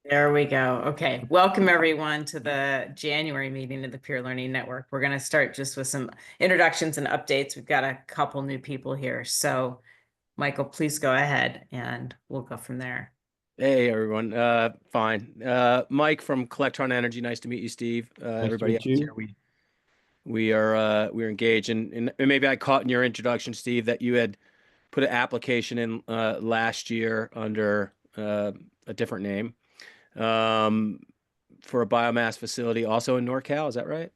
There we go. Okay. Welcome everyone to the January meeting of the Peer Learning Network. We're going to start just with some introductions and updates. We've got a couple new people here. So, Michael, please go ahead and we'll go from there. Hey everyone, fine. Mike from Collectron Energy. Nice to meet you, Steve. Nice to Everybody meet else here, you. we're engaged, and maybe I caught in your introduction, Steve, that you had put an application in last year under a different name um, for a biomass facility, also in NorCal. Is that right?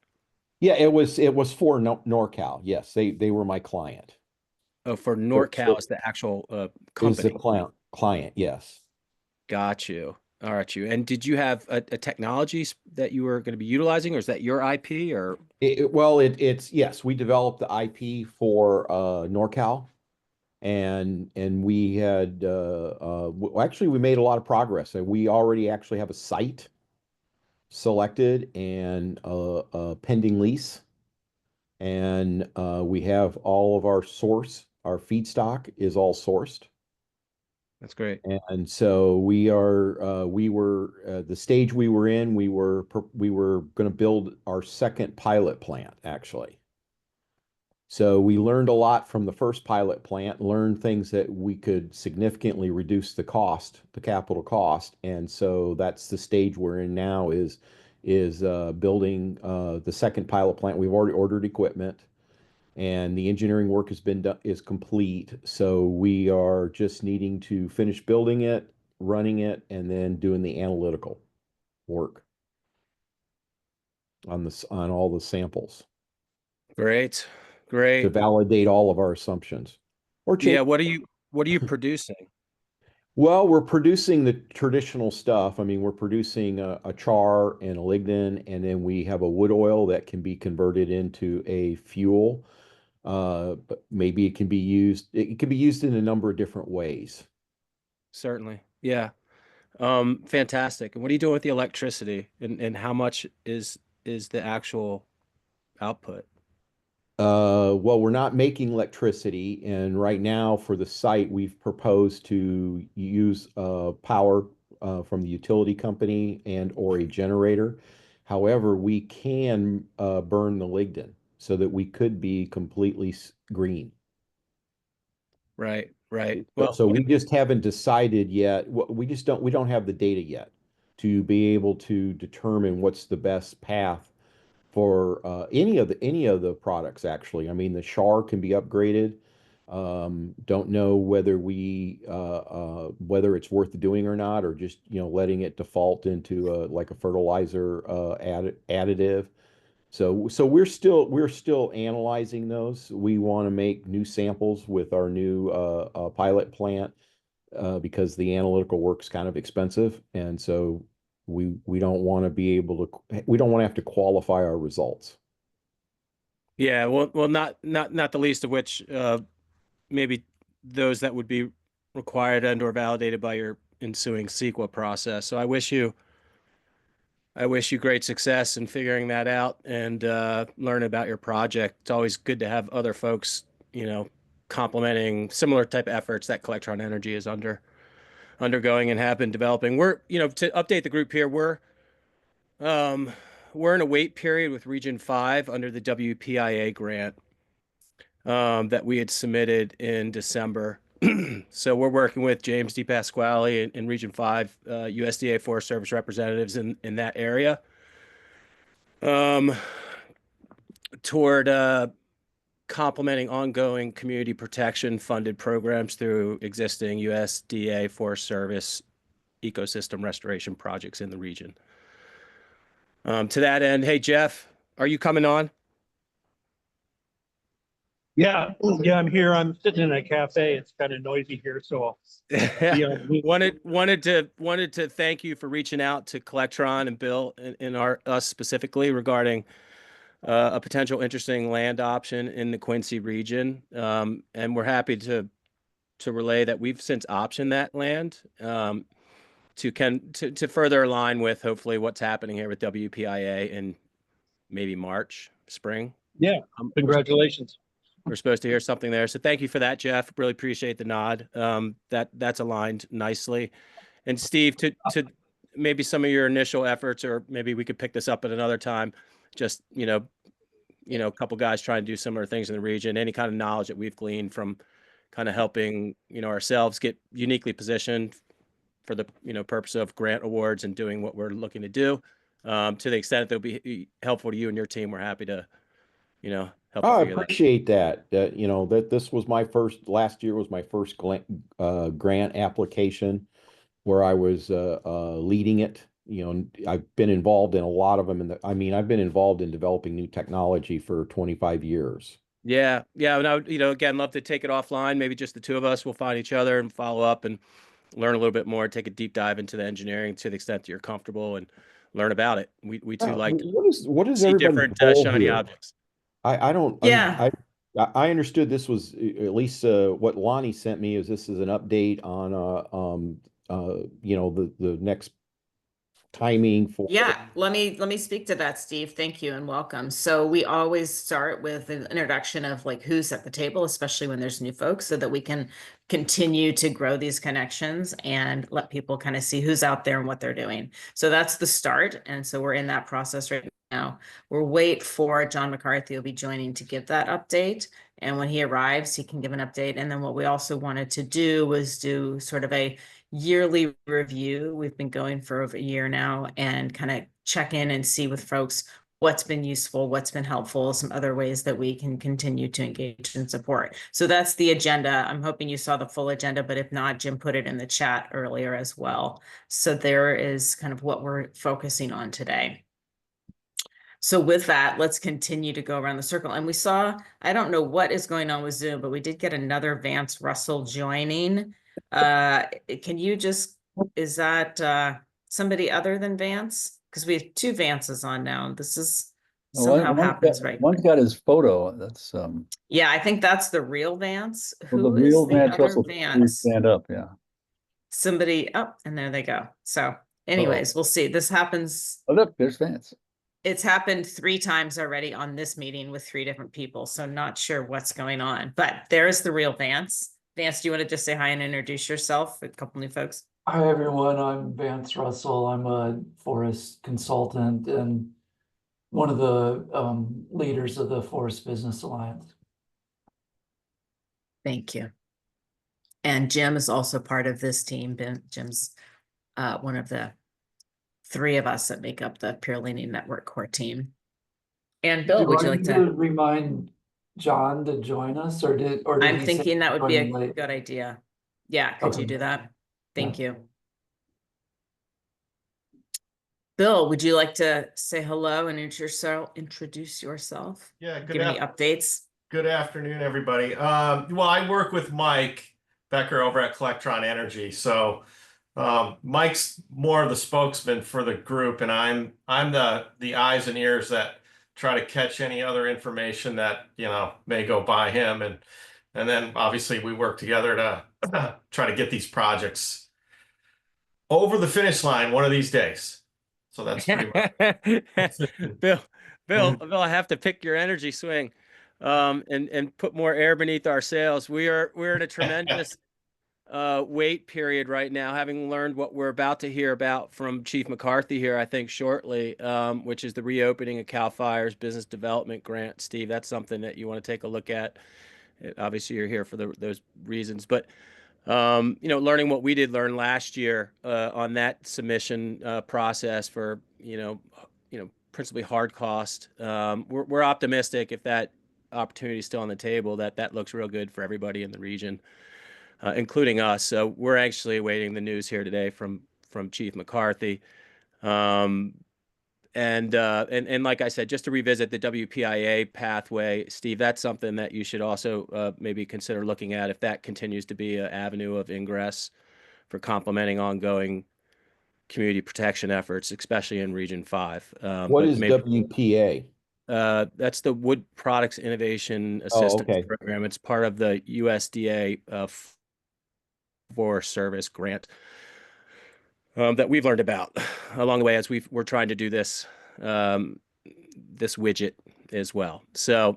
Yeah, it was for NorCal. Yes, they were my client. Oh, for So NorCal is the actual is the company. client? Yes. Got you. All right, you. And did you have a technology that you were going to be utilizing, or is that your IP, or? It's yes. We developed the IP for NorCal, and we had actually we made a lot of progress. We already actually have a site selected and a pending lease, and we have all of our feedstock is all sourced. That's great. And so we were the stage we were in, we were going to build our second pilot plant, actually. So we learned a lot from the first pilot plant, learned things that we could significantly reduce the capital cost. And so that's the stage we're in now is building the second pilot plant. We've already ordered equipment and the engineering work has been done, is complete. So we are just needing to finish building it, running it, and then doing the analytical work on all the samples Great. to Great. validate all of our assumptions or change. Yeah, what are you producing? Well, we're producing the traditional stuff. I mean, we're producing a char and a lignin, and then we have a wood oil that can be converted into a fuel. But maybe it can be used. It can be used in a number of different ways. Certainly. Yeah. Fantastic. And what are you doing with the electricity, and how much is the actual output? Well, we're not making electricity, and right now for the site, we've proposed to use power from the utility company and or a generator. However, we can burn the lignin so that we could be completely green. Right, right. Well, So we just haven't decided yet. We don't have the data yet to be able to determine what's the best path for any of the products, actually. I mean, the char can be upgraded. Don't know whether it's worth doing or not, or just letting it default into like a fertilizer additive. So we're still analyzing those. We want to make new samples with our new pilot plant because the analytical work's kind of expensive, and so we don't want to we don't want to have to qualify our results. yeah. Well, not the least of which, maybe those that would be required and or validated by your ensuing CEQA process. So I wish you great success in figuring that out and learn about your project. It's always good to have other folks, complementing similar type efforts that Collectron Energy is undergoing and have been developing. To update the group here, um, we're in a wait period with Region 5 under the WPIA grant that we had submitted in December. So we're working with James DePasquale in Region 5, USDA Forest Service representatives in that area. Um, toward complementing ongoing community protection funded programs through existing USDA Forest Service ecosystem restoration projects in the region. To that end, hey, Jeff, are you coming on? Yeah, yeah, I'm here. I'm sitting in a cafe. It's kind of noisy here, so yeah. wanted to thank you for reaching out to Collectron and Bill and us specifically regarding a potential interesting land option in the Quincy region. And we're happy to relay that we've since optioned that land to further align with hopefully what's happening here with WPIA in maybe March, spring. Yeah, congratulations. We're supposed to hear something there. So thank you for that, Jeff. Really appreciate the nod. That's aligned nicely. And Steve, maybe some of your initial efforts, or maybe we could pick this up at another time. Just, a couple guys trying to do similar things in the region, any kind of knowledge that we've gleaned from kind of helping, ourselves get uniquely positioned for the, purpose of grant awards and doing what we're looking to do. To the extent that they'll be helpful to you and your team, we're happy to, help Oh, you I figure that. appreciate that. That this was last year was my first grant application where I was leading it. I've been involved in a lot of them. I've been involved in developing new technology for 25 years. Yeah. Yeah. And I would, again, love to take it offline. Maybe just the two of us will find each other and follow up and learn a little bit more, take a deep dive into the engineering to the extent that you're comfortable and learn about it. We too like to What is see everybody's different goal shiny here? objects. I don't, Yeah. I understood this was at least what Lonnie sent me is this is an update on the next timing for. Yeah, let me speak to that, Steve. Thank you and welcome. So we always start with an introduction of like who's at the table, especially when there's new folks, so that we can continue to grow these connections and let people kind of see who's out there and what they're doing. So that's the start. And so we're in that process right now. We'll wait for John McCarthy will be joining to give that update. And when he arrives, he can give an update. And then what we also wanted to do was do sort of a yearly review. We've been going for over a year now and kind of check in and see with folks what's been useful, what's been helpful, some other ways that we can continue to engage and support. So that's the agenda. I'm hoping you saw the full agenda, but if not, Jim put it in the chat earlier as well. So there is kind of what we're focusing on today. So with that, let's continue to go around the circle. And we saw, I don't know what is going on with Zoom, but we did get another Vance Russell joining. Can you just, is that somebody other than Vance? Because we have two Vances on now. This is somehow happens right. One's got his photo. That's Yeah, I think that's the real Vance. well, the Who is real the Vance other Russell. Vance? Stand up, yeah. Somebody up, and there they go. So anyways, we'll see. This happens. Oh, look, there's Vance. It's happened 3 times already on this meeting with 3 different people, so not sure what's going on. But there's the real Vance. Vance, do you want to just say hi and introduce yourself? A couple new folks. Hi, everyone. I'm Vance Russell. I'm a forest consultant and one of the leaders of the Forest Business Alliance. Thank you. And Jim is also part of this team. Jim's one of the 3 of us that make up the Peer Learning Network core team. And Bill, would you like to remind John to join us, or did I'm he thinking say that would be a joining late? good idea. Yeah, could you Okay. do that? Thank you. Bill, would you like to say hello and introduce yourself? Yeah, Give any updates? good afternoon, everybody. Well, I work with Mike Becker over at Collectron Energy. So Mike's more of the spokesman for the group, and I'm the eyes and ears that try to catch any other information that may go by him, and then obviously we work together to try to get these projects over the finish line one of these days. So that's pretty much. Bill, I have to pick your energy swing, and put more air beneath our sails. We're in a tremendous wait period right now, having learned what we're about to hear about from Chief McCarthy here, I think shortly, which is the reopening of CAL FIRE's business development grant. Steve, that's something that you want to take a look at. Obviously, you're here for those reasons, but learning what we did learn last year on that submission process for principally hard cost. We're optimistic if that opportunity is still on the table, that looks real good for everybody in the region, including us. So we're actually awaiting the news here today from Chief McCarthy. And like I said, just to revisit the WPIA pathway, Steve, that's something that you should also maybe consider looking at if that continues to be an avenue of ingress for complementing ongoing community protection efforts, especially in Region 5. What is WPA? That's the Wood Products Innovation Assistance Program. It's part of the USDA Forest Service grant that we've learned about along the way as we're trying to do this this widget as well. So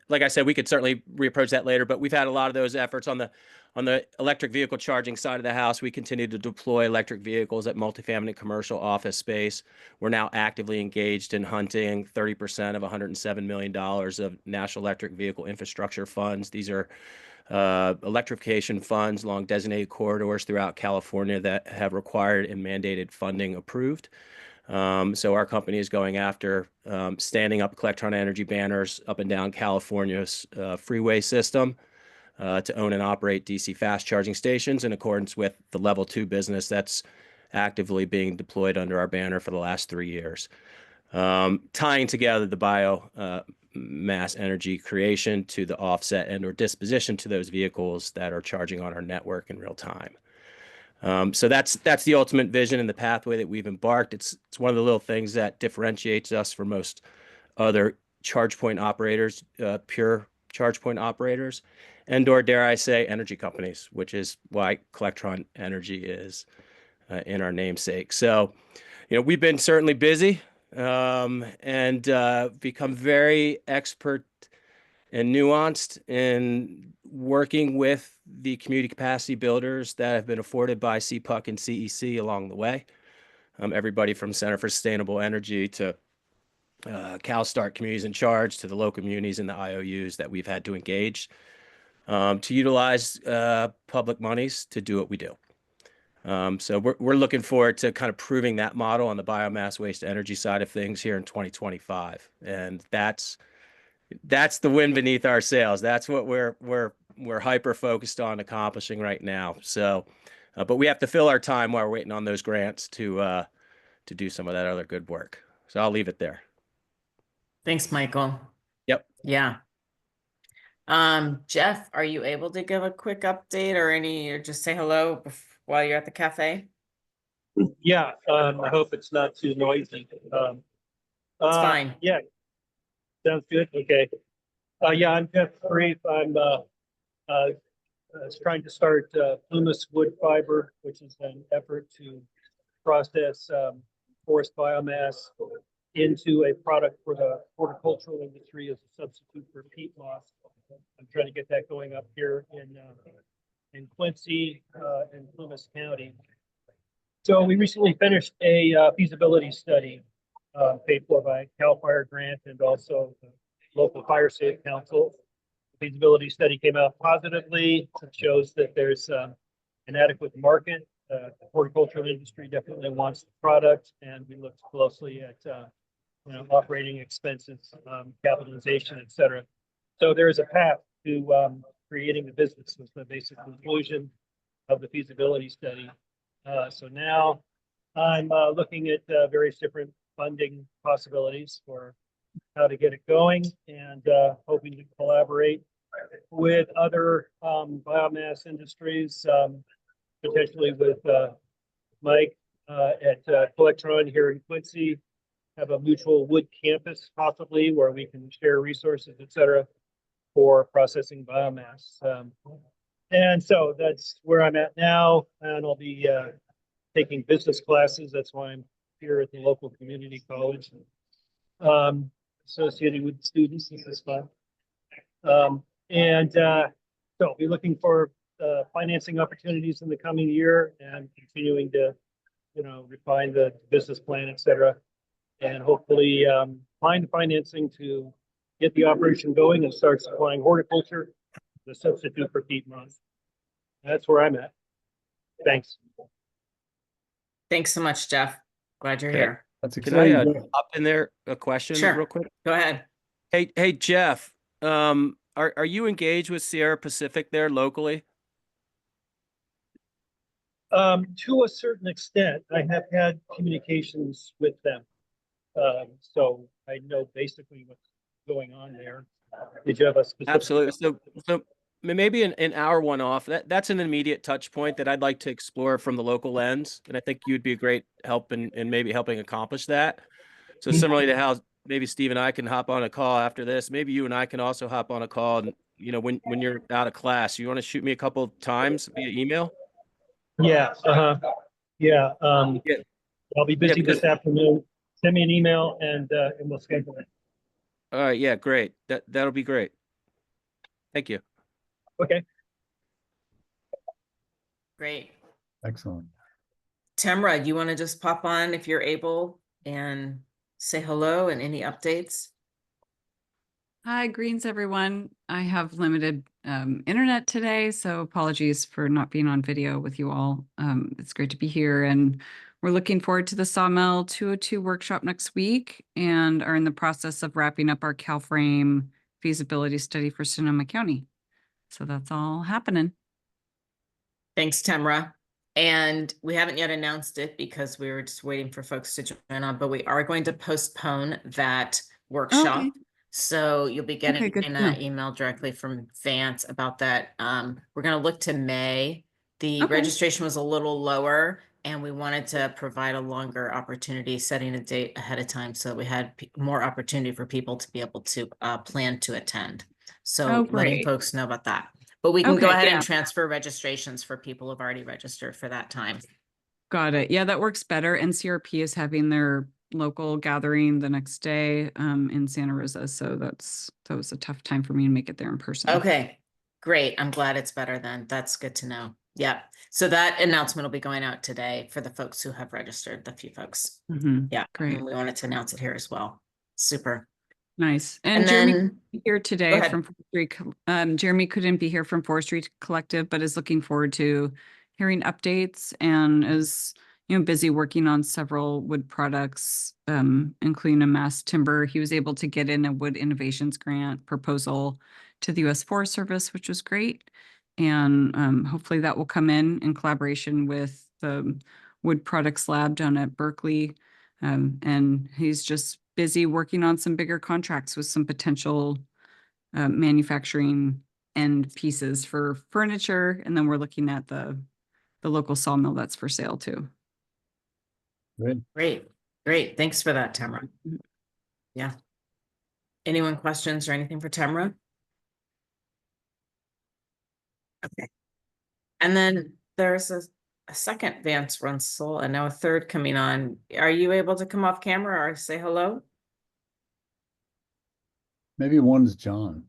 like I said, we could certainly reapproach that later, but we've had a lot of those efforts on On the electric vehicle charging side of the house, we continue to deploy electric vehicles at multifamily commercial office space. We're now actively engaged in hunting 30% of $107 million of National Electric Vehicle Infrastructure funds. These are electrification funds along designated corridors throughout California that have required and mandated funding approved. So our company is going after standing up Collectron Energy banners up and down California's freeway system to own and operate DC fast charging stations in accordance with the level 2 business that's actively being deployed under our banner for the last 3 years. Tying together the biomass energy creation to the offset and or disposition to those vehicles that are charging on our network in real time. So that's the ultimate vision and the pathway that we've embarked. It's one of the little things that differentiates us from most other charge point operators, pure charge point operators, and or dare I say energy companies, which is why Collectron Energy is in our namesake. So, we've been certainly busy and become very expert and nuanced in working with the community capacity builders that have been afforded by CPUC and CEC along the way. Everybody from Center for Sustainable Energy to CalSTART Communities in Charge to the local communities and the IOUs that we've had to engage to utilize public monies to do what we do. So we're looking forward to kind of proving that model on the biomass waste energy side of things here in 2025. And that's the wind beneath our sails. That's what we're hyper focused on accomplishing right now. So, but we have to fill our time while we're waiting on those grants to do some of that other good work. So I'll leave it there. Thanks, Michael. Yep. Yeah. Jeff, are you able to give a quick update or just say hello while you're at the cafe? Yeah, I hope it's not too noisy. It's fine. Yeah, sounds good. Okay. Yeah, I'm Jeff Brief. I'm trying to start Plumas Wood Fiber, which is an effort to process forest biomass into a product for the horticultural industry as a substitute for peat moss. I'm trying to get that going up here in Quincy and Plumas County. So we recently finished a feasibility study paid for by Cal Fire grant and also the local fire safe council. The feasibility study came out positively. It shows that there's an adequate market. The horticultural industry definitely wants the product, and we looked closely at operating expenses, capitalization, et cetera. So there is a path to creating the business was the basic conclusion of the feasibility study. So now I'm looking at various different funding possibilities for how to get it going and hoping to collaborate with other biomass industries, potentially with Mike at Collectron here in Quincy, have a mutual wood campus possibly where we can share resources, et cetera, for processing biomass. And so that's where I'm at now, and I'll be taking business classes. That's why I'm here at the local community college, associated with students. This is fun. So I'll be looking for financing opportunities in the coming year and continuing to, refine the business plan, et cetera, and hopefully find financing to get the operation going and start supplying horticulture, the substitute for peat moss. That's where I'm at. Thanks. Thanks so much, Jeff. Glad you're Okay. here. That's Can I exciting. hop in there a question Sure. real quick? Go ahead. Hey Jeff, are you engaged with Sierra Pacific there locally? To a certain extent, I have had communications with them. So I know basically what's going on there. Did you have a specific? Absolutely. So maybe an hour one off. That's an immediate touch point that I'd like to explore from the local lens, and I think you'd be a great help in maybe helping accomplish that. So similarly to how maybe Steve and I can hop on a call after this, maybe you and I can also hop on a call. And when you're out of class, you want to shoot me a couple of times via email? Yeah. Yeah. Yeah. I'll be busy because- this afternoon. Send me an email and we'll schedule it. All right. Yeah. Great. That'll be great. Thank you. Okay. Great. Excellent. Tamra, you want to just pop on if you're able and say hello and any updates? Hi, greetings, everyone. I have limited internet today, so apologies for not being on video with you all. It's great to be here, and we're looking forward to the Sawmill 202 workshop next week and are in the process of wrapping up our CalFrame feasibility study for Sonoma County. So that's all happening. Thanks, Tamra. And we haven't yet announced it because we were just waiting for folks to join on, but we are going to postpone that workshop. Okay. So you'll be getting Okay, good to an know. email directly from Vance about that. We're going to look to May. The Okay. registration was a little lower and we wanted to provide a longer opportunity, setting a date ahead of time so we had more opportunity for people to be able to plan to attend. So Oh, letting great. folks know about that. But we can go Okay, ahead yeah. and transfer registrations for people who've already registered for that time. Got it. Yeah, that works better. NCRP is having their local gathering the next day in Santa Rosa. So that was a tough time for me to make it there in person. Okay, great. I'm glad it's better then. That's good to know. Yeah. So that announcement will be going out today for the folks who have registered, the few folks. Yeah. Great. And we wanted to announce it here as well. Super. Nice. And And Jeremy then couldn't be here today ahead. from Jeremy couldn't be here from Forestry Collective, but is looking forward to hearing updates and is, busy working on several wood products, including a mass timber. He was able to get in a wood innovations grant proposal to the U.S. Forest Service, which was great. And hopefully that will come in collaboration with the Wood Products Lab down at Berkeley. And he's just busy working on some bigger contracts with some potential manufacturing end pieces for furniture. And then we're looking at the local sawmill that's for sale too. Good. Great. Thanks for that, Tamara. Mhm. Yeah. Anyone questions or anything for Tamara? Okay. And then there's a second Vance Russell and now a third coming on. Are you able to come off camera or say hello? Maybe one's John.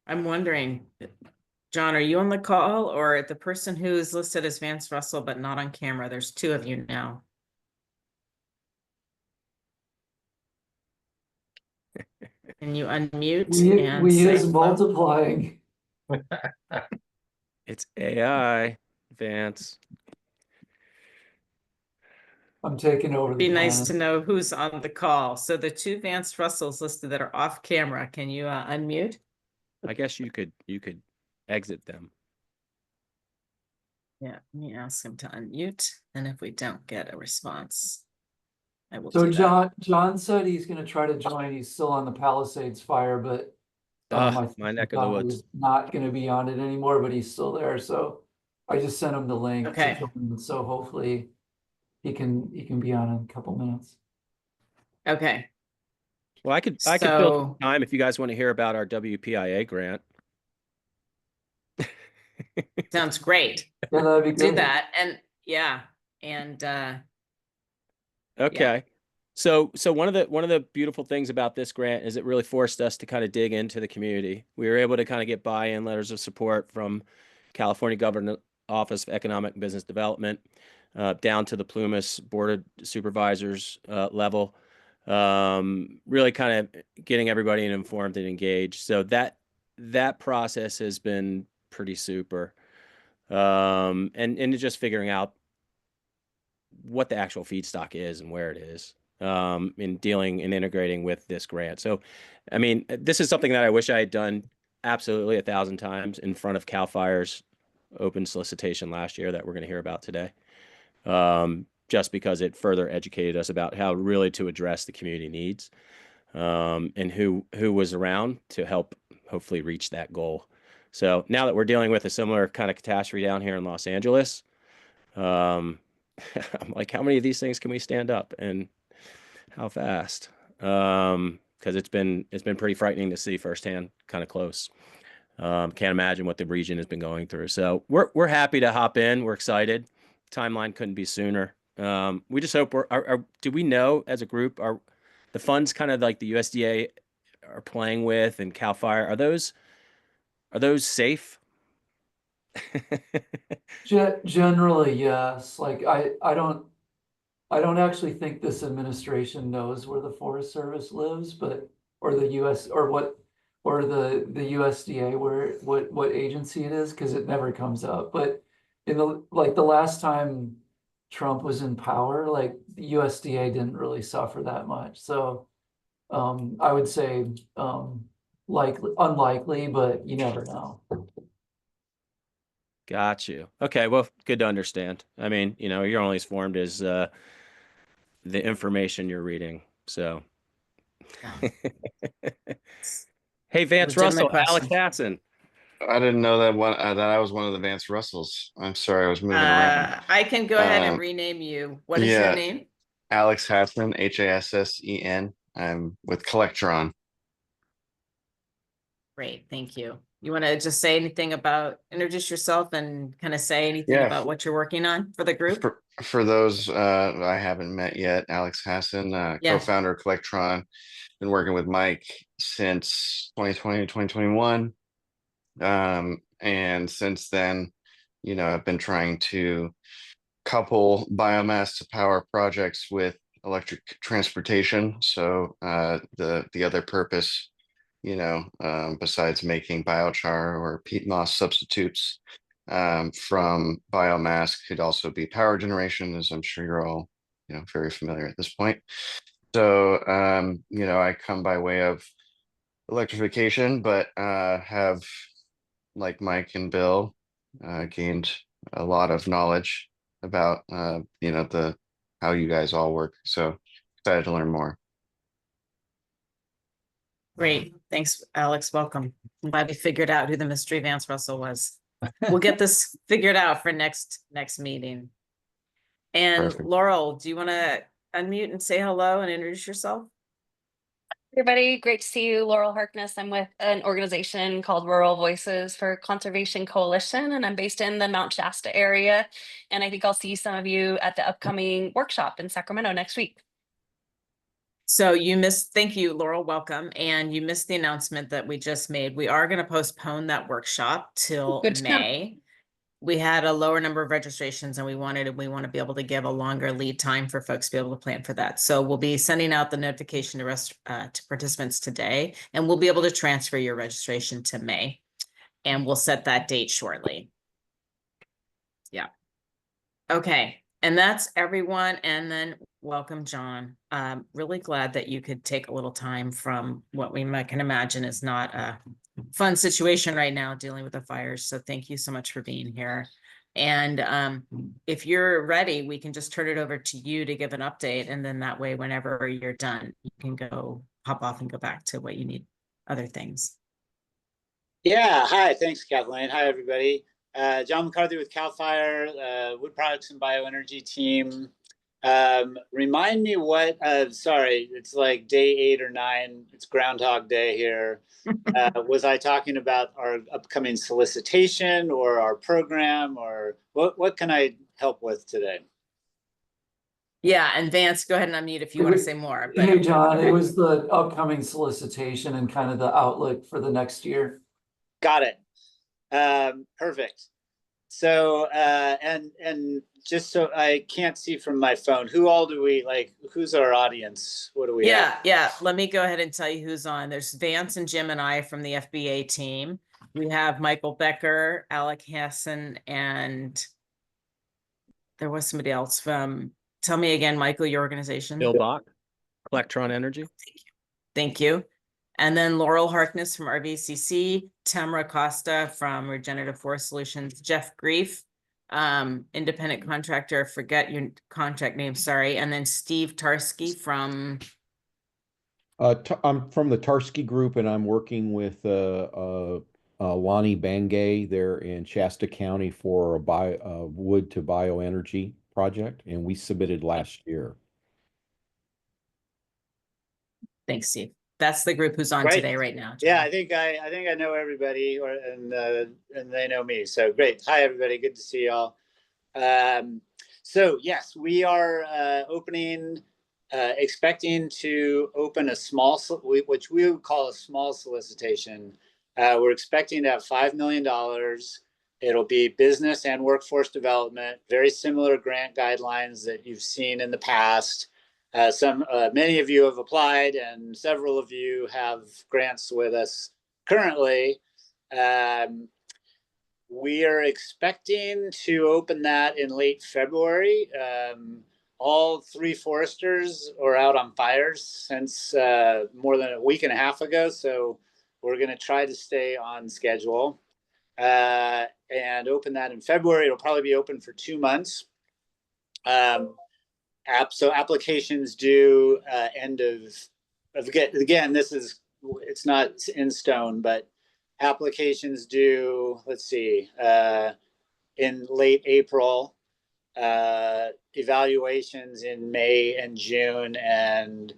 I'm wondering, John, are you on the call or the person who is listed as Vance Russell but not on camera? There's two of you now. Can you unmute and We say use hello? multiplying. It's AI, Vance. I'm taking over the Be nice to planet. know who's on the call. So the two Vance Russells listed that are off camera, can you unmute? I guess you could exit them. Yeah, let me ask him to unmute. And if we don't get a response, I will So do that. John said he's gonna try to join. He's still on the Palisades fire, but I My think neck he of the thought woods. he's not gonna be on it anymore, but he's still there. So I just sent him the link to Okay. join. So hopefully he can be on in a couple minutes. Okay. Well, I could fill So some time if you guys want to hear about our WPIA grant. sounds great. Yeah, that'd be Do good. that. And yeah. And Okay. So one of the beautiful things about this grant is it really forced us to kind of dig into the community. We were able to kind of get buy-in letters of support from California Government Office of Economic and Business Development down to the Plumas Board of Supervisors level. Really kind of getting everybody informed and engaged. So that process has been pretty super. And just figuring out what the actual feedstock is and where it is in dealing and integrating with this grant. So, I mean, this is something that I wish I had done absolutely 1,000 times in front of CAL FIRE's open solicitation last year that we're going to hear about today. Just because it further educated us about how really to address the community needs and who was around to help hopefully reach that goal. So now that we're dealing with a similar kind of catastrophe down here in Los Angeles, I'm like, how many of these things can we stand up and how fast? Because it's been pretty frightening to see firsthand, kind of close. Can't imagine what the region has been going through. So we're happy to hop in. We're excited. Timeline couldn't be sooner. We just hope do we know as a group are the funds kind of like the USDA are playing with and CAL FIRE, are those safe? Generally, yes. Like I don't actually think this administration knows where the Forest Service lives, but or the US or what or the USDA where what agency it is, because it never comes up. But in the last time Trump was in power, like the USDA didn't really suffer that much. So I would say likely unlikely, but you never know. Got you. Okay, well, good to understand. I mean, you're only as formed as the information you're reading. So, hey, Vance Legitimate Russell, Alex question. Hassan. I didn't know that I was one of the Vance Russells. I'm sorry, I was moving around. I can go ahead and Um, rename you. What is your yeah, name? Alex Hassan, Hassen. I'm with Collectron. Great, thank you. You want to just say anything introduce yourself and kind of say anything Yeah, about what you're working on for the group? for those I haven't met yet, Alex Hassan, Yeah. co-founder of Collectron, been working with Mike since 2020, 2021. And since then, I've been trying to couple biomass to power projects with electric transportation. So the other purpose, besides making biochar or peat moss substitutes from biomass, could also be power generation, as I'm sure you're all very familiar at this point. So I come by way of electrification, but have, like Mike and Bill, gained a lot of knowledge about the how you guys all work. So excited to learn more. Great. Thanks, Alex. Welcome. I'm glad we figured out who the mystery Vance Russell was. We'll get this figured out for next meeting. And Perfect. Laurel, do you want to unmute and say hello and introduce yourself? Everybody, great to see you. Laurel Harkness. I'm with an organization called Rural Voices for Conservation Coalition, and I'm based in the Mount Shasta area. And I think I'll see some of you at the upcoming workshop in Sacramento next week. So thank you, Laurel, welcome. And you missed the announcement that we just made. We are going to postpone that workshop till Good to know. May. We had a lower number of registrations and we want to be able to give a longer lead time for folks to be able to plan for that. So we'll be sending out the notification to participants today, and we'll be able to transfer your registration to May, and we'll set that date shortly. Yeah. Okay. And that's everyone. And then welcome, John. Really glad that you could take a little time from what we can imagine is not a fun situation right now dealing with the fires. So thank you so much for being here. And if you're ready, we can just turn it over to you to give an update. And then that way, whenever you're done, you can go hop off and go back to what you need, other things. Yeah, hi, thanks, Kathleen. Hi, everybody. John McCarthy with CAL FIRE, Wood Products and Bioenergy team. Remind me sorry, it's like day 8 or 9. It's Groundhog Day here. Was I talking about our upcoming solicitation or our program, or what can I help with today? Yeah, and Vance, go ahead and unmute if you want to say more. But Hey, John, it was the upcoming solicitation and kind of the outlook for the next year. Got it. Perfect. So, and just so I can't see from my phone, who all do we who's our audience? What do we have? Yeah. Let me go ahead and tell you who's on. There's Vance and Jim and I from the FBA team. We have Michael Becker, Alec Hassan, and there was somebody else from, tell me again, Michael, your organization. Bill Bach, Electron Energy. Thank you. And then Laurel Harkness from RVCC, Tamara Costa from Regenerative Forest Solutions, Jeff Grief, independent contractor, forget your contract name, sorry. And then Steve Tarski from... I'm from the Tarski Group, and I'm working with Lonnie Bangay there in Shasta County for a wood to bioenergy project, and we submitted last year. Thanks, Steve. That's the group who's on today right now. John. Yeah, I think I know everybody, and they know me. So great. Hi, everybody. Good to see y'all. So yes, we are expecting to open a small, which we would call a small solicitation. We're expecting to have $5 million It'll be business and workforce development, very similar grant guidelines that you've seen in the past. Many of you have applied, and several of you have grants with us currently. We are expecting to open that in late February. All 3 foresters are out on fires since more than a week and a half ago, so we're going to try to stay on schedule and open that in February. It'll probably be open for 2 months. So applications due end of again, it's not in stone, but applications due, let's see, in late April, evaluations in May and June, and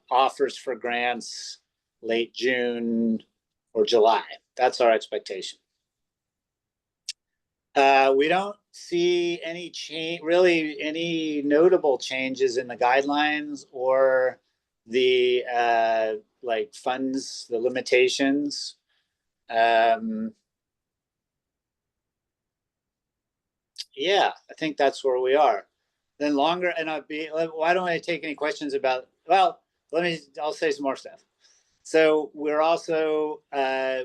offers for grants late June or July. That's our expectation. We don't see any any notable changes in the guidelines or the like funds, the limitations. Yeah, I think that's where we are. Then longer, and why don't I take any questions about, well, I'll say some more stuff. So we're also,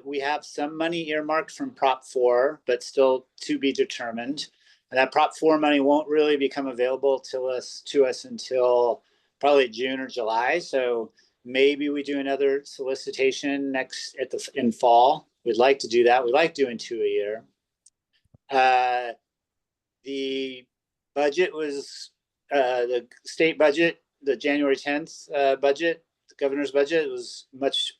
we have some money earmarked from Prop 4, but still to be determined. And that Prop 4 money won't really become available to us until probably June or July. So maybe we do another solicitation in fall. We'd like to do that. We like doing 2 a year. The budget was the state budget, the January 10th budget, the governor's budget was much,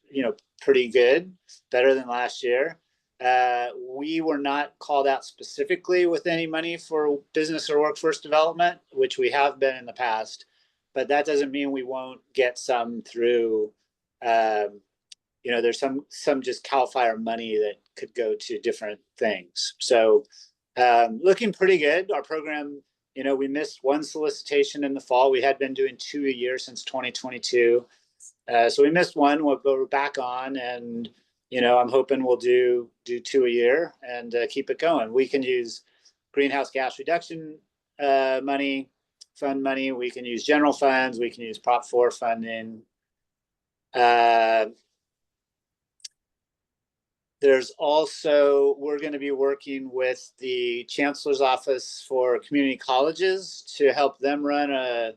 pretty good, better than last year. We were not called out specifically with any money for business or workforce development, which we have been in the past, but that doesn't mean we won't get some through, there's some just CAL FIRE money that could go to different things. So looking pretty good. Our program, we missed 1 solicitation in the fall. We had been doing 2 a year since 2022. So we missed 1, but we're back on, and I'm hoping we'll do 2 a year and keep it going. We can use greenhouse gas reduction fund money. We can use general funds. We can use Prop 4 funding. There's also, we're going to be working with the Chancellor's Office for Community Colleges to help them run a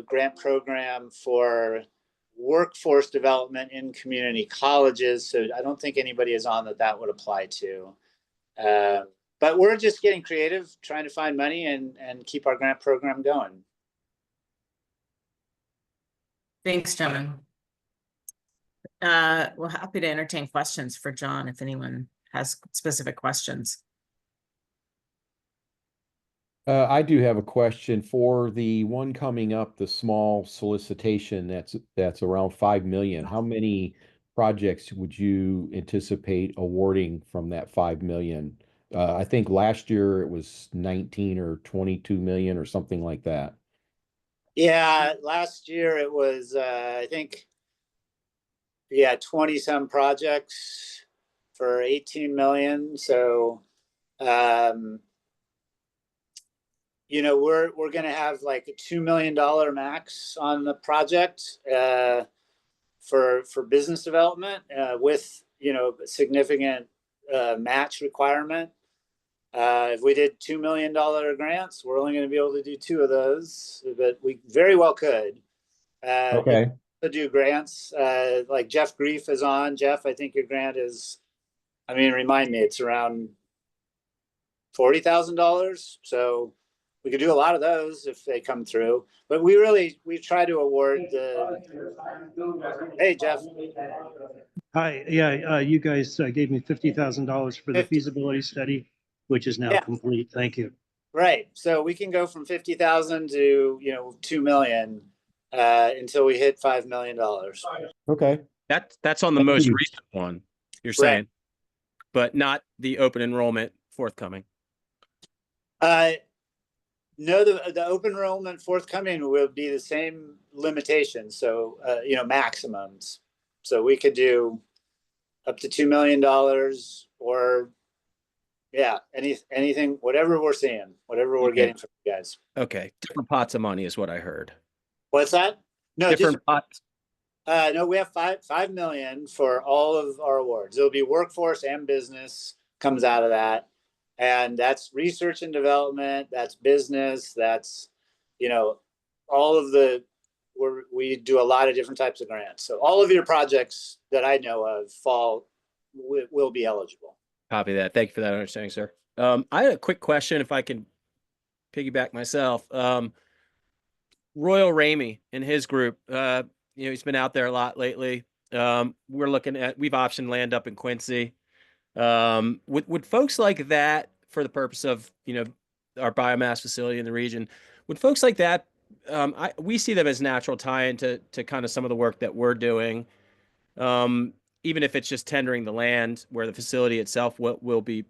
grant program for workforce development in community colleges. So I don't think anybody is on that would apply to. But we're just getting creative, trying to find money and keep our grant program going. Thanks, John. We're happy to entertain questions for John if anyone has specific questions. I do have a question for the one coming up, the small solicitation that's around 5 million. How many projects would you anticipate awarding from that 5 million? I think last year it was 19 or 22 million or something like that. Yeah, last year it was, I think, 20 some projects for 18 million. So, we're going to have like a $2 million max on the project for business development with, significant match requirement. If we did $2 million grants, we're only going to be able to do 2 of those, but we very well could. Okay. To do grants like Jeff Grief is on. Jeff, I think your grant is, remind me, it's around $40,000. So we could do a lot of those if they come through, but we try to award hey, Jeff. Hi, you guys gave me $50,000 for the feasibility study, which is now complete. Thank you. Right. So we can go from 50,000 to, 2 million until we hit $5 million. Okay. That's on the most recent one, you're saying, but not the open enrollment forthcoming. No, the open enrollment forthcoming will be the same limitations. So, maximums. So we could do up to $2 million or Yeah, anything, whatever we're seeing, whatever we're Okay. getting from you guys. Okay, different pots of money is what I heard. What's that? No, just Different pots. no, we have 5 million for all of our awards. It'll be workforce and business comes out of that. And that's research and development, that's business, that's, all of we do a lot of different types of grants. So all of your projects that I know of will be eligible. Copy that. Thank you for that understanding, sir. I had a quick question, if I can piggyback myself. Royal Ramey and his group, he's been out there a lot lately. We've optioned land up in Quincy. Would folks like that, for the purpose of, our biomass facility in the region, would folks like that, we see them as natural tie-in to kind of some of the work that we're doing. Even if it's just tendering the land where the facility itself will be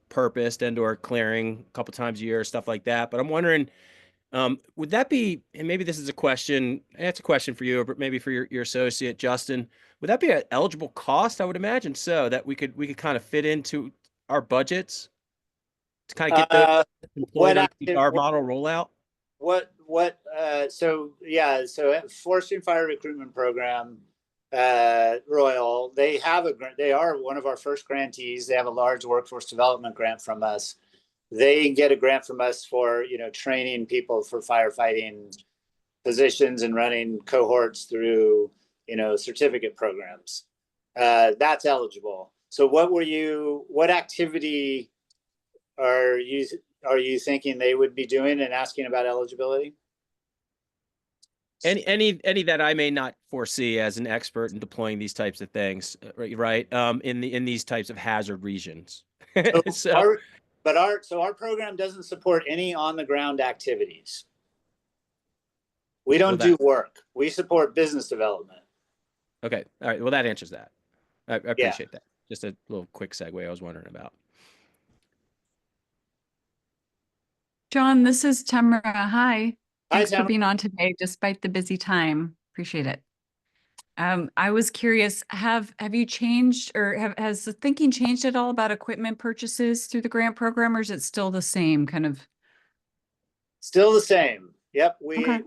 purposed and or clearing a couple times a year, stuff like that. But I'm wondering, would that be, and maybe this is a question, it's a question for you, but maybe for your associate, Justin, would that be an eligible cost? I would imagine so, that we could kind of fit into our budgets to kind of get those employed on our model rollout. So forestry and fire recruitment program, Royal, they are one of our first grantees. They have a large workforce development grant from us. They get a grant from us for, training people for firefighting positions and running cohorts through, certificate programs. That's eligible. So what activity are you thinking they would be doing and asking about eligibility? Any that I may not foresee as an expert in deploying these types of things, right? In these types of hazard regions. Our program doesn't support any on the ground activities. We don't do work. We support business development. Okay. All right. Well, that answers that. I appreciate that. Just a little quick segue I was wondering about. John, this is Tamara. Hi. Thanks Tamara. for being on today, despite the busy time. Appreciate it. I was curious, have you changed, or has the thinking changed at all about equipment purchases through the grant program, or is it still the same kind of? Still the same. Yep. Okay.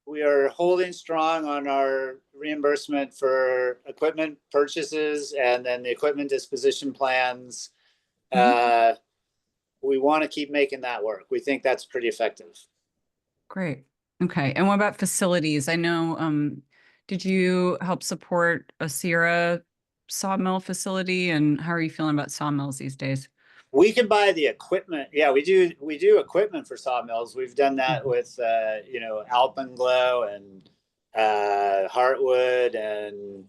We are holding strong on our reimbursement for equipment purchases and then the equipment disposition plans. We want to keep making that work. We think that's pretty effective. Great. Okay. And what about facilities? I know, did you help support a Sierra sawmill facility, and how are you feeling about sawmills these days? We can buy the equipment. Yeah, we do equipment for sawmills. We've done that with Alpenglow and Heartwood and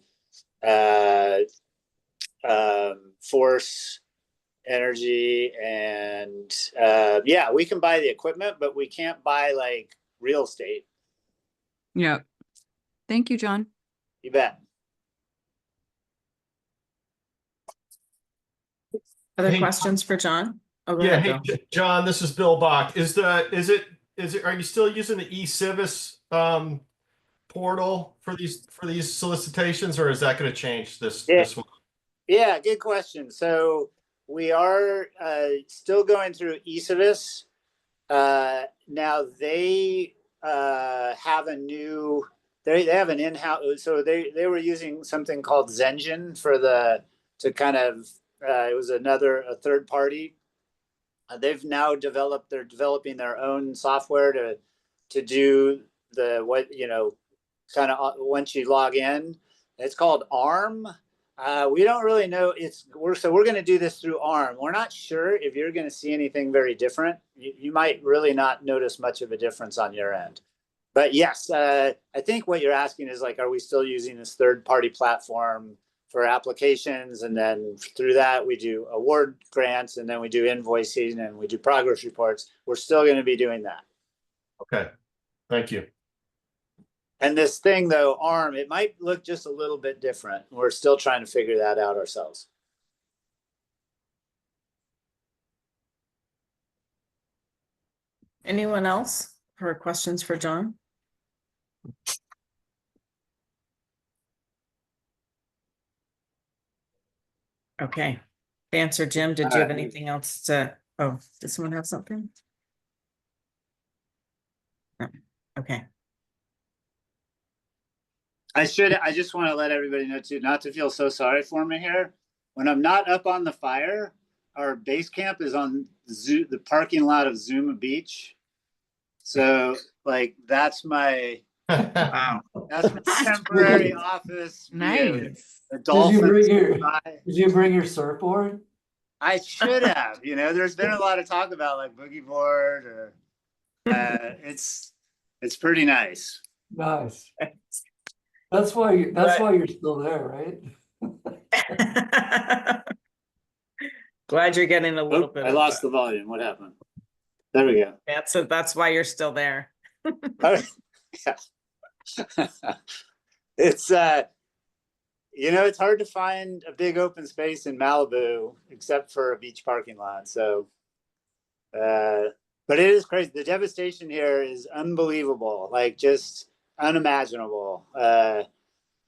Force Energy, and we can buy the equipment, but we can't buy like real estate. Yeah. Thank you, John. You bet. Other questions for John? Oh, go Yeah, ahead, hey, Bill. John, this is Bill Bach. Are you still using the eCivis portal for these solicitations, or is that going to change this one? Yeah, good question. So we are still going through eCivis. Now they have they have an in-house, so they were using something called Zengin it was a third party. They've now they're developing their own software to do once you log in. It's called ARM. We don't really know. We're going to do this through ARM. We're not sure if you're going to see anything very different. You might really not notice much of a difference on your end. But yes, I think what you're asking is like, are we still using this third-party platform for applications? And then through that, we do award grants, and then we do invoicing, and we do progress reports. We're still going to be doing that. Okay, thank you. And this thing, though, ARM, it might look just a little bit different. We're still trying to figure that out ourselves. Anyone else for questions for John? Okay. Vance or Jim, did All you have right. anything else to, oh, does someone have something? No. Okay. I just want to let everybody know too, not to feel so sorry for me here. When I'm not up on the fire, our base camp is on the parking lot of Zuma Beach. So like that's my Wow. temporary office view. Nice. The Did dolphins. you bring your surfboard? I should have. There's been a lot of talk about like boogie board or it's pretty nice. Nice. That's why you're still there, right? Glad you're getting a little Oh, bit I of lost the volume. What happened? There we go. that's why you're still there. Oh, yeah. It's it's hard to find a big open space in Malibu except for a beach parking lot. So but it is crazy. The devastation here is unbelievable, like just unimaginable.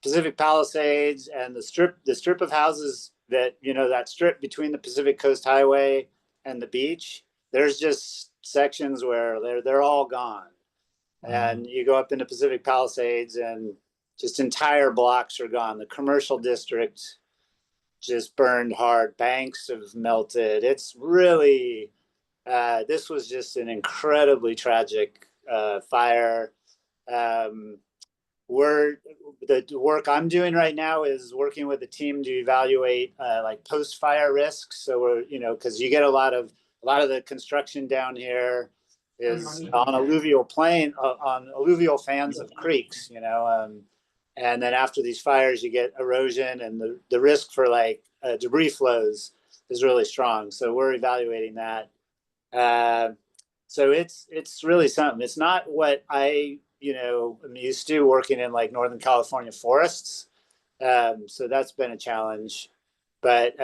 Pacific Palisades and the strip of houses that, that strip between the Pacific Coast Highway and the beach, there's just sections where they're all gone. And you go up into Pacific Palisades and just entire blocks are gone. The commercial district just burned hard. Banks have melted. It's really, this was just an incredibly tragic fire. The work I'm doing right now is working with the team to evaluate like post-fire risks. So we're, because you get a lot of the construction down here is on alluvial fans of creeks, and then after these fires you get erosion, and the risk for like debris flows is really strong. So we're evaluating that. So it's really something. It's not what I'm used to working in like Northern California forests. So that's been a challenge, but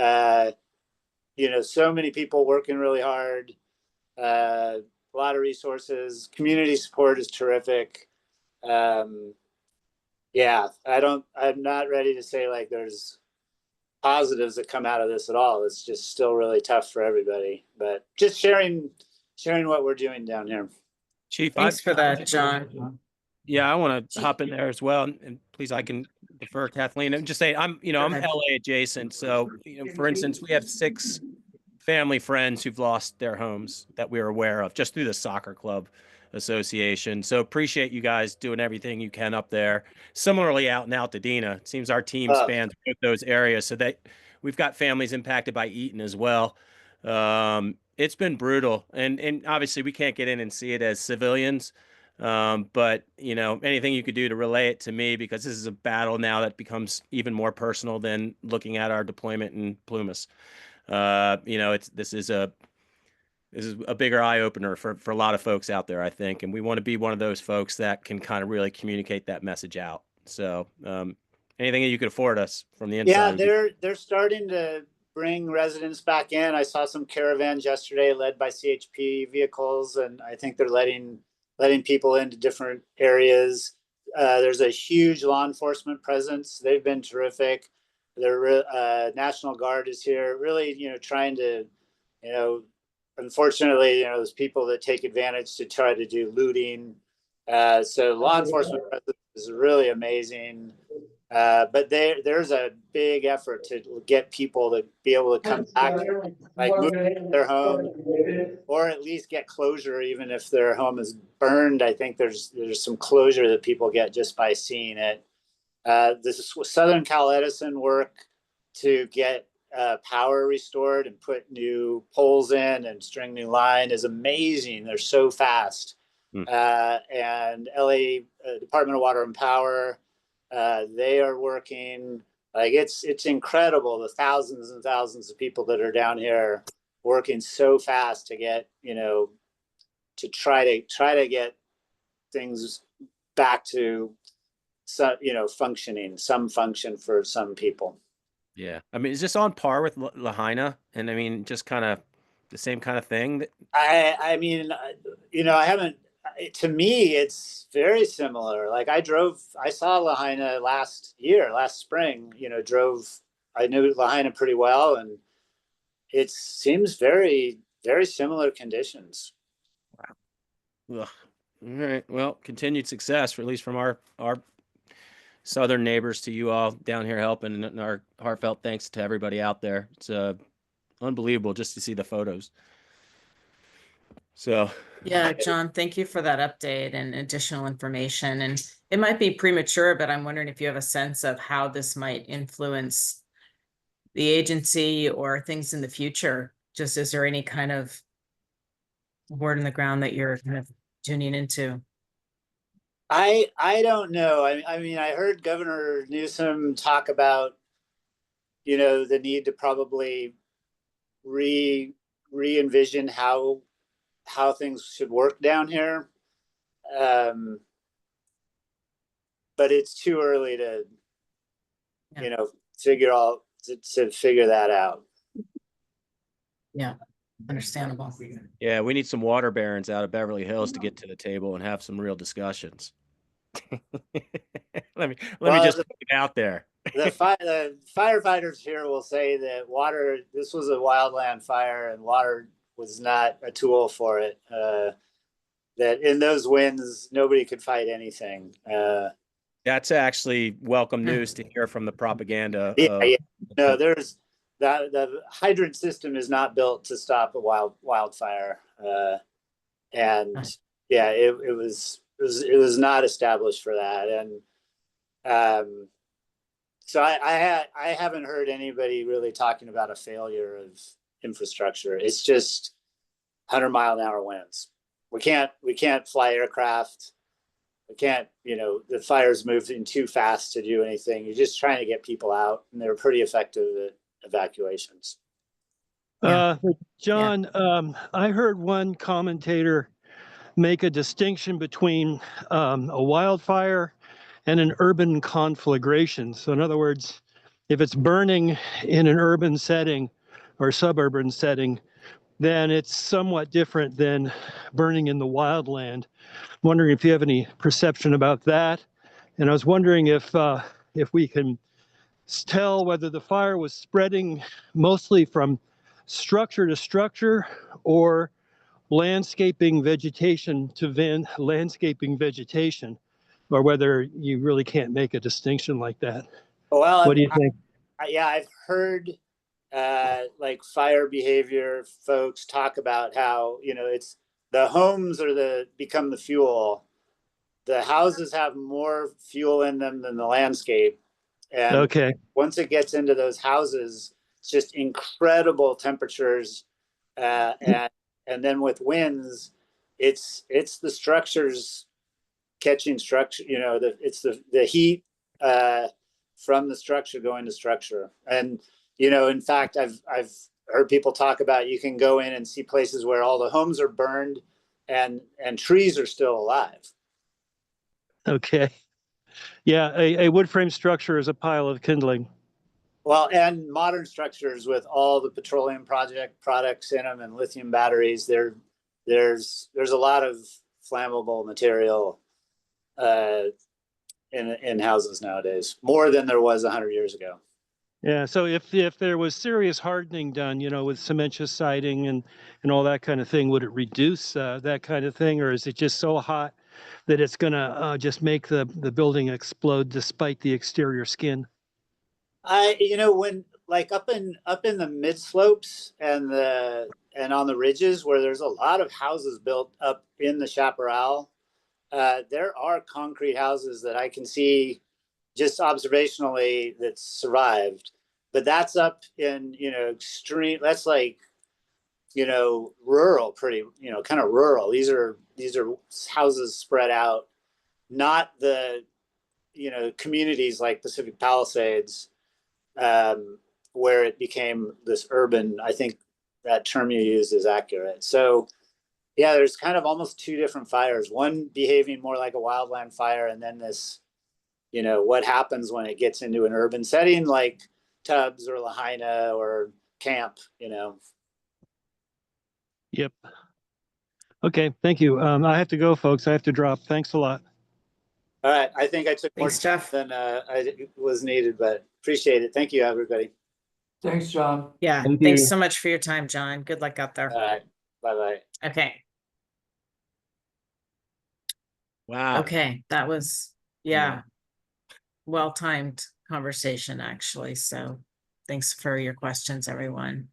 so many people working really hard, a lot of resources, community support is terrific. Yeah, I'm not ready to say like there's positives that come out of this at all. It's just still really tough for everybody, but just sharing what we're doing down here. Chief, Thanks for that, John. Yeah, I want to hop in there as well, and please, I can defer Kathleen and just say I'm ahead. LA adjacent. So, for instance, we have 6 family friends who've lost their homes that we're aware of just through the soccer club association. So appreciate you guys doing everything you can up there. Similarly, out in Altadena, it seems our team spans both those areas, so that we've got families impacted by Eaton as well. It's been brutal, and obviously we can't get in and see it as civilians. But anything you could do to relay it to me, because this is a battle now that becomes even more personal than looking at our deployment in Plumas. This is a bigger eye opener for a lot of folks out there, I think, and we want to be one of those folks that can kind of really communicate that message out. So, anything that you could afford us from the inside. Yeah, they're starting to bring residents back in. I saw some caravans yesterday led by CHP vehicles, and I think they're letting people into different areas. There's a huge law enforcement presence. They've been terrific. Their National Guard is here, really, trying to, unfortunately, there's people that take advantage to try to do looting. So law enforcement presence is really amazing. But there's a big effort to get people to be able to come back, like move to their home, or at least get closure, even if their home is burned. I think there's some closure that people get just by seeing it. This Southern Cal Edison work to get power restored and put new poles in and string new line is amazing. They're so fast. And LA Department of Water and Power, they are working like it's incredible, the thousands and thousands of people that are down here working so fast to get to try to get things back to some some function for some people. Yeah, I mean, is this on par with Lahaina? And I mean, just kind of the same kind of thing. I mean, I haven't. To me, it's very similar. Like I saw Lahaina last spring. I knew Lahaina pretty well, and it seems very, very similar conditions. Ugh. All right. Well, continued success, for at least from our southern neighbors to you all down here helping, and our heartfelt thanks to everybody out there. It's unbelievable just to see the photos. So Yeah, John, thank you for that update and additional information. And it might be premature, but I'm wondering if you have a sense of how this might influence the agency or things in the future. Just is there any kind of word in the ground that you're kind of tuning into? I don't know. I mean, I heard Governor Newsom talk about, the need to probably re-envision how things should work down here. But it's too early to, figure that out. Yeah, understandable. yeah, we need some water barons out of Beverly Hills to get to the table and have some real discussions. let me just put it out there. The firefighters here will say that this was a wildland fire and water was not a tool for it. That in those winds, nobody could fight anything. That's actually welcome news to hear from the propaganda. No, there's the hydrant system is not built to stop a wildfire. And yeah, it was not established for that. And so I haven't heard anybody really talking about a failure of infrastructure. It's just 100-mile-an-hour winds. We can't fly aircraft. We can't, the fire's moving too fast to do anything. You're just trying to get people out, and they're pretty effective at evacuations. John, I heard one commentator make a distinction between a wildfire and an urban conflagration. So in other words, if it's burning in an urban setting or suburban setting, then it's somewhat different than burning in the wildland. Wondering if you have any perception about that. And I was wondering if we can tell whether the fire was spreading mostly from structure to structure or landscaping vegetation to landscaping vegetation, or whether you really can't make a distinction like that. Well, what do you think? I've heard like fire behavior folks talk about how, it's the homes become the fuel. The houses have more fuel in them than the landscape. And okay, once it gets into those houses, it's just incredible temperatures. And then with winds, it's the structures catching structure, it's the heat from the structure going to structure. And, in fact, I've heard people talk about, you can go in and see places where all the homes are burned and trees are still alive. okay. Yeah, a wood frame structure is a pile of kindling. Well, and modern structures with all the petroleum products in them and lithium batteries, there's a lot of flammable material in houses nowadays, more than there was 100 years ago. Yeah, so if there was serious hardening done, with cementitious siding and all that kind of thing, would it reduce that kind of thing, or is it just so hot that it's gonna just make the building explode despite the exterior skin? When like up in the mid slopes and on the ridges where there's a lot of houses built up in the chaparral, there are concrete houses that I can see just observationally that survived, but that's up in, extreme, that's like, rural, pretty, kind of rural. These are houses spread out, not the, communities like Pacific Palisades, where it became this urban. I think that term you used is accurate. So yeah, there's kind of almost two different fires, one behaving more like a wildland fire, and then this, what happens when it gets into an urban setting like Tubbs or Lahaina or Camp, Yep. Okay, thank you. I have to go, folks. I have to drop. Thanks a lot. All right. I think I took more Thanks, Jeff. than I was needed, but appreciate it. Thank you, everybody. Thanks, John. Yeah, Thank thanks you. so much for your time, John. Good luck out there. All right, bye-bye. Okay, Wow. okay, that was, yeah, well-timed conversation, actually. So thanks for your questions, everyone.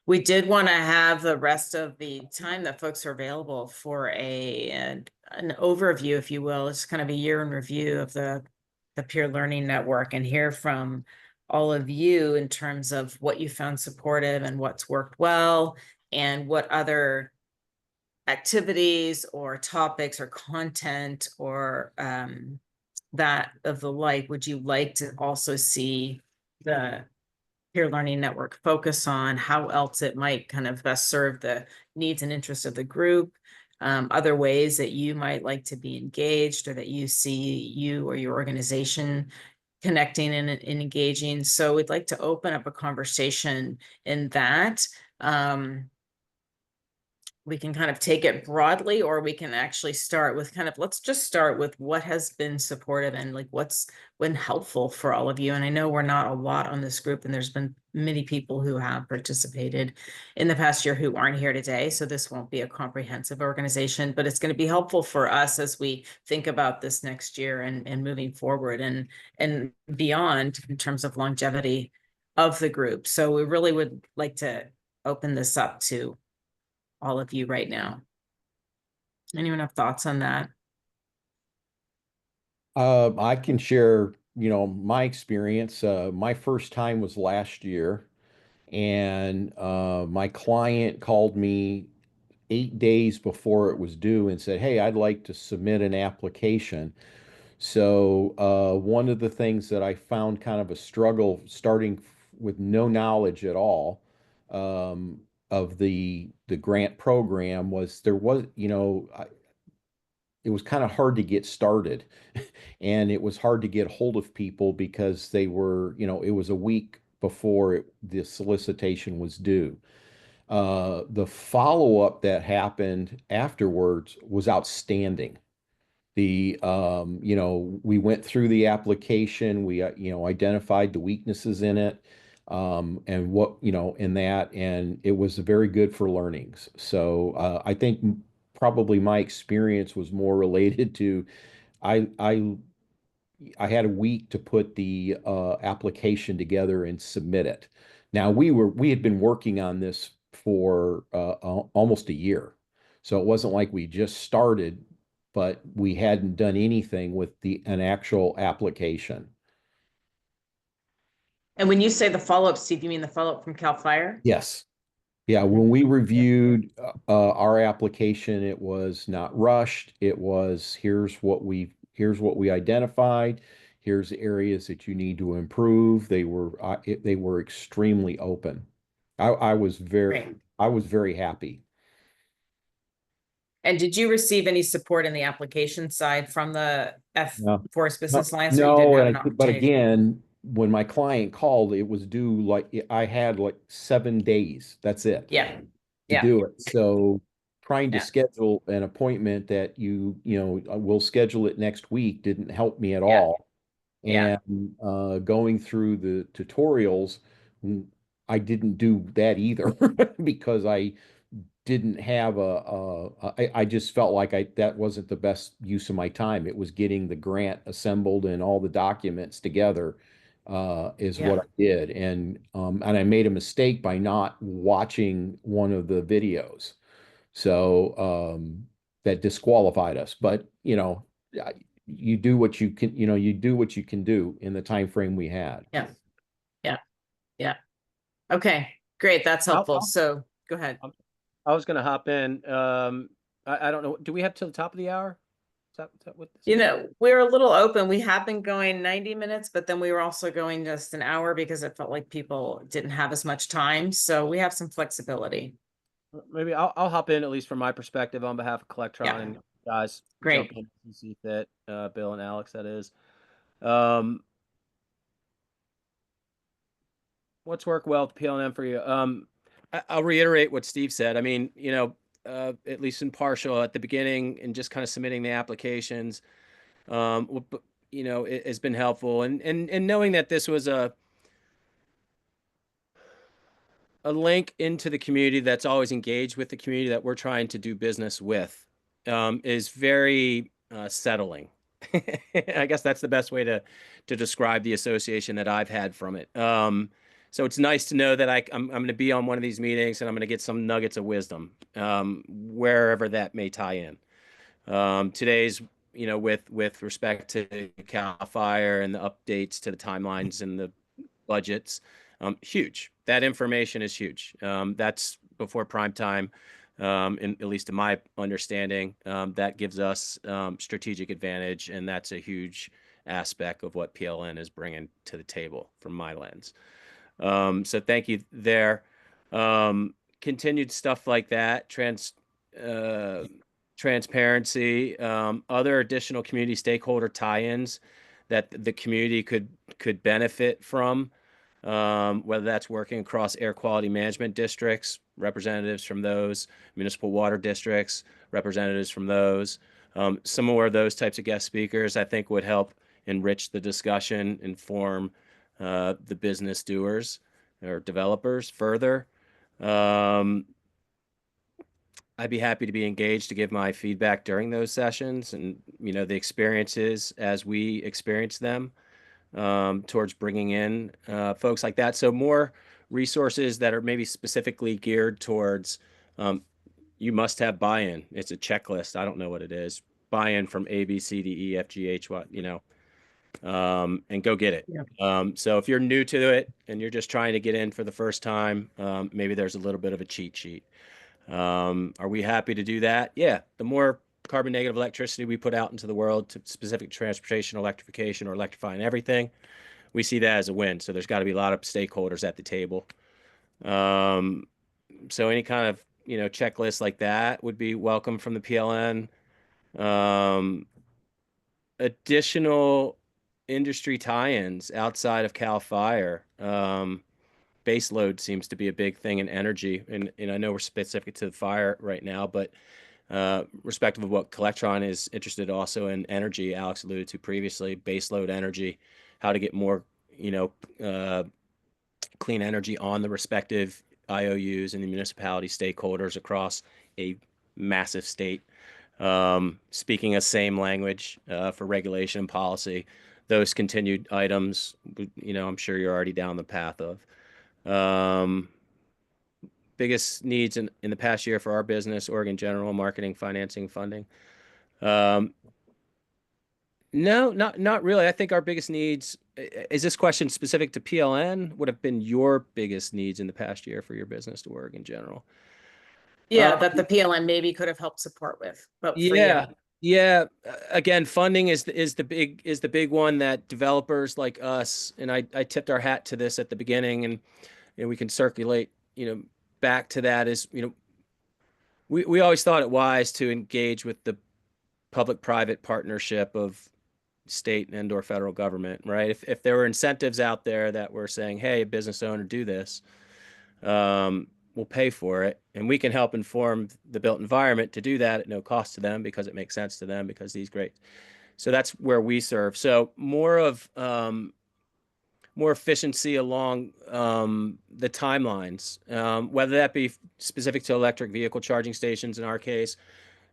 We did want to have the rest of the time that folks are available for an overview, if you will. It's kind of a year in review of the Peer Learning Network and hear from all of you in terms of what you found supportive and what's worked well and what other activities or topics or content or that of the like would you like to also see the Peer Learning Network focus on, how else it might kind of best serve the needs and interests of the group, other ways that you might like to be engaged or that you see you or your organization connecting and engaging. So we'd like to open up a conversation in that. We can kind of take it broadly, or we can actually start with kind of, let's just start with what has been supportive and like what's been helpful for all of you. And I know we're not a lot on this group, and there's been many people who have participated in the past year who aren't here today. So this won't be a comprehensive organization, but it's going to be helpful for us as we think about this next year and moving forward and beyond in terms of longevity of the group. So we really would like to open this up to all of you right now. Anyone have thoughts on that? I can share, my experience. My first time was last year, and my client called me 8 days before it was due and said, "Hey, I'd like to submit an application." So one of the things that I found kind of a struggle starting with no knowledge at all of the grant program was there was, it was kind of hard to get started. And it was hard to get hold of people because they were, it was a week before the solicitation was due. The follow-up that happened afterwards was outstanding. We went through the application, we, identified the weaknesses in it, and in that, and it was very good for learnings. So, I think probably my experience was more related to, I, I, I had a week to put the application together and submit it. Now we had been working on this for almost a year. So it wasn't like we just started, but we hadn't done anything with an actual application. And when you say the follow-up, Steve, you mean the follow-up from CAL FIRE? Yes. Yeah, when we reviewed our application, it was not rushed. It was, here's what we identified. Here's the areas that you need to improve. They were extremely open. I was Great. very happy. And did you receive any support in the application side from the No. Forest Business Alliance, or you didn't No, have an but opportunity? again, when my client called, it was due I had like 7 days. That's it. Yeah. To Yeah. do it. So trying to Yeah. schedule an appointment that we'll schedule it next week didn't help me at Yeah. all. Yeah. And going through the tutorials, I didn't do that either because I didn't have I just felt like that wasn't the best use of my time. It was getting the grant assembled and all the documents together is Yeah. what I did. And I made a mistake by not watching one of the videos. So that disqualified us. But you do what you can, you do what you can do in the time frame we had. Yeah. Yeah. Yeah. Okay, great. That's helpful. I'll- So go ahead. I was going to hop in. I don't know. Do we have till the top of the hour? Is that what this You is? know, we're a little open. We have been going 90 minutes, but then we were also going just an hour because it felt like people didn't have as much time. So we have some flexibility. Maybe I'll hop in, at least from my perspective, on behalf of Collectron, Yeah. and guys Great. jump in as you see fit. Bill and Alex, that is. Um, what's worked well with PLM for you? I'll reiterate what Steve said. I mean, at least in partial at the beginning and just kind of submitting the applications, it has been helpful. And knowing that this was a link into the community that's always engaged with the community that we're trying to do business with is very settling. I guess that's the best way to describe the association that I've had from it. So it's nice to know that I'm going to be on one of these meetings and I'm going to get some nuggets of wisdom wherever that may tie in. Today's, with respect to CAL FIRE and the updates to the timelines and the budgets, huge. That information is huge. That's before prime time, at least in my understanding. That gives us strategic advantage, and that's a huge aspect of what PLN is bringing to the table from my lens. So thank you there. Continued stuff like that, transparency, other additional community stakeholder tie-ins that the community could benefit from, whether that's working across air quality management districts, representatives from those, municipal water districts, representatives from those. Some more of those types of guest speakers, I think, would help enrich the discussion, inform the business doers or developers further. I'd be happy to be engaged to give my feedback during those sessions and, the experiences as we experience them, towards bringing in folks like that. So more resources that are maybe specifically geared towards, you must have buy-in. It's a checklist. I don't know what it is. Buy-in from A, B, C, D, E, F, G, H, what, and go get it. Yeah. So if you're new to it and you're just trying to get in for the first time, maybe there's a little bit of a cheat sheet. Are we happy to do that? Yeah. The more carbon negative electricity we put out into the world to specific transportation, electrification, or electrifying everything, we see that as a win. So there's got to be a lot of stakeholders at the table. So any kind of, checklist like that would be welcome from the PLN. Additional industry tie-ins outside of CAL FIRE. Base load seems to be a big thing in energy, and I know we're specific to the fire right now, but respective of what Collectron is interested also in energy, Alex alluded to previously, base load energy, how to get more, clean energy on the respective IOUs and the municipality stakeholders across a massive state. Speaking a same language for regulation and policy, those continued items, I'm sure you're already down the path of. Biggest needs in the past year for our business, Oregon General, marketing, financing, funding. No, not really. I think our biggest needs, is this question specific to PLN? Would have been your biggest needs in the past year for your business to Oregon General? Yeah, that the PLN maybe could have helped support with, but for you. Yeah. Again, funding is the big one that developers like us, and I tipped our hat to this at the beginning, and we can circulate, back to that is, we always thought it wise to engage with the public-private partnership of state and or federal government, right? If there were incentives out there that were saying, hey, business owner, do this, we'll pay for it, and we can help inform the built environment to do that at no cost to them because it makes sense to them because these great. So that's where we serve. So more efficiency along the timelines, whether that be specific to electric vehicle charging stations in our case